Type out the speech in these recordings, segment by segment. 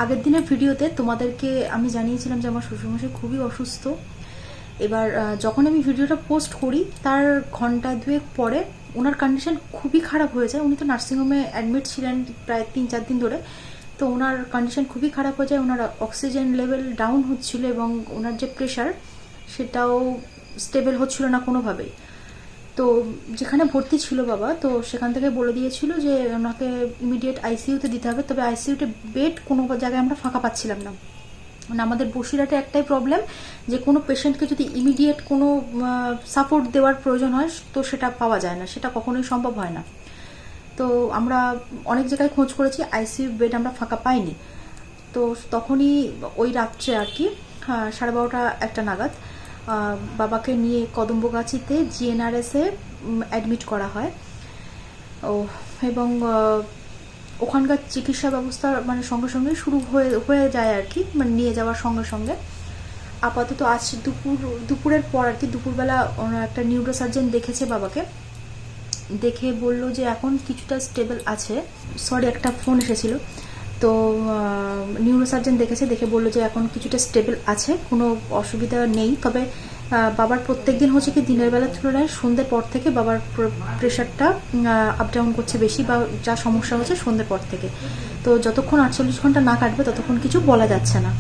আগের দিনের ভিডিওতে তোমাদেরকে আমি জানিয়েছিলাম যে আমার শ্বশুরমশাই খুবই অসুস্থ। এবার যখন আমি ভিডিওটা পোস্ট করি তার ঘন্টা দুয়েক পরে ওনার কন্ডিশন খুবই খারাপ হয়ে যায়। উনি তো নার্সিংহোমে অ্যাডমিট ছিলেন প্রায় 3-4 দিন ধরে। তো ওনার কন্ডিশন খুবই খারাপ হয়ে যায়, ওনার অক্সিজেন লেভেল ডাউন হচ্ছিল এবং ওনার যে প্রেশার সেটাও স্টেবল হচ্ছিল না কোনোভাবেই। তো যেখানে ভর্তি ছিল বাবা, তো সেখান থেকে বলে দিয়েছিল যে ওনাকে ইমিডিয়েট আইসিইউতে দিতে হবে। তবে আইসিইউতে বেড কোনো জায়গায় আমরা ফাঁকা পাচ্ছিলাম না। মানে আমাদের বসিরহাটে একটাই প্রবলেম যে কোনো পেশেন্টকে যদি ইমিডিয়েট কোনো সাপোর্ট দেওয়ার প্রয়োজন হয় তো সেটা পাওয়া যায় না, সেটা কখনোই সম্ভব হয় না। তো আমরা অনেক জায়গায় খোঁজ করেছি, আইসিইউ বেড আমরা ফাঁকা পাইনি। তো তখনই ওই রাত্রে আর কি 12:30-1টা নাগাদ বাবাকে নিয়ে কদম্বগাছিতে জিএনআরএসে অ্যাডমিট করা হয়। এবং ওখানকার চিকিৎসা ব্যবস্থা মানে সঙ্গে সঙ্গে শুরু হয়ে যায় আর কি, মানে নিয়ে যাওয়ার সঙ্গে সঙ্গে। আপাতত আজ দুপুরের পর আর কি, দুপুরবেলা একটা নিউরোসার্জন দেখেছে বাবাকে, দেখে বলল যে এখন কিছুটা স্টেবল আছে। সরি, একটা ফোন এসেছিল। তো নিউরোসার্জন দেখেছে, দেখে বললো যে এখন কিছুটা স্টেবল আছে, কোনো অসুবিধা নেই। তবে বাবার প্রত্যেক দিন হচ্ছে কি দিনের বেলার তুলনায় সন্ধ্যের পর থেকে বাবার প্রেশারটা আপ ডাউন করছে বেশি, বা যা সমস্যা হচ্ছে সন্ধ্যের পর থেকে। তো যতক্ষণ 48 ঘন্টা না কাটবে ততক্ষণ কিছু বলা যাচ্ছে না,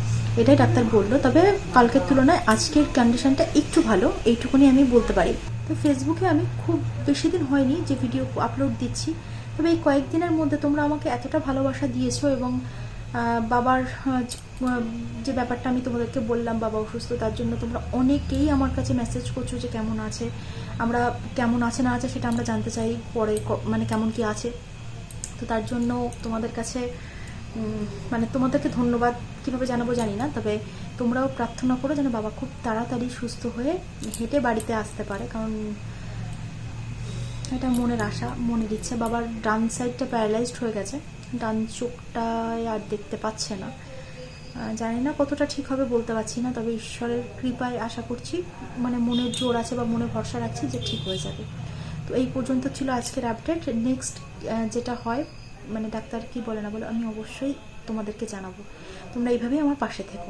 এটাই ডাক্তার বললো। তবে কালকের তুলনায় আজকের কন্ডিশনটা একটু ভালো, এইটুকুনি আমি বলতে পারি। তো ফেসবুকে আমি খুব বেশি দিন হয়নি যে ভিডিও আপলোড দিচ্ছি, তবে এই কয়েকদিনের মধ্যে তোমরা আমাকে এতটা ভালোবাসা দিয়েছো এবং বাবার যে ব্যাপারটা আমি তোমাদেরকে বললাম বাবা অসুস্থ, তার জন্য তোমরা অনেকেই আমার কাছে মেসেজ করছো যে কেমন আছে, আমরা কেমন আছে না আছে সেটা আমরা জানতে চাই পরে, মানে কেমন কি আছে। তো তার জন্য তোমাদের কাছে মানে তোমাদেরকে ধন্যবাদ কীভাবে জানাবো জানি না, তবে তোমরাও প্রার্থনা করো যেন বাবা খুব তাড়াতাড়ি সুস্থ হয়ে হেঁটে বাড়িতে আসতে পারে, কারণ এটা মনের আশা, মনের ইচ্ছে। বাবার ডান সাইডটা প্যারালাইজড হয়ে গেছে, ডান চোখটায় আর দেখতে পাচ্ছে না। জানি না কতটা ঠিক হবে বলতে পারছি না, তবে ঈশ্বরের কৃপায় আশা করছি, মানে মনের জোর আছে বা মনে ভরসা রাখছি যে ঠিক হয়ে যাবে। তো এই পর্যন্ত ছিল আজকের আপডেট। নেক্সট যেটা হয়, মানে ডাক্তার কি বলে না বলে আমি অবশ্যই তোমাদেরকে জানাবো। তোমরা এইভাবেই আমার পাশে থেকো।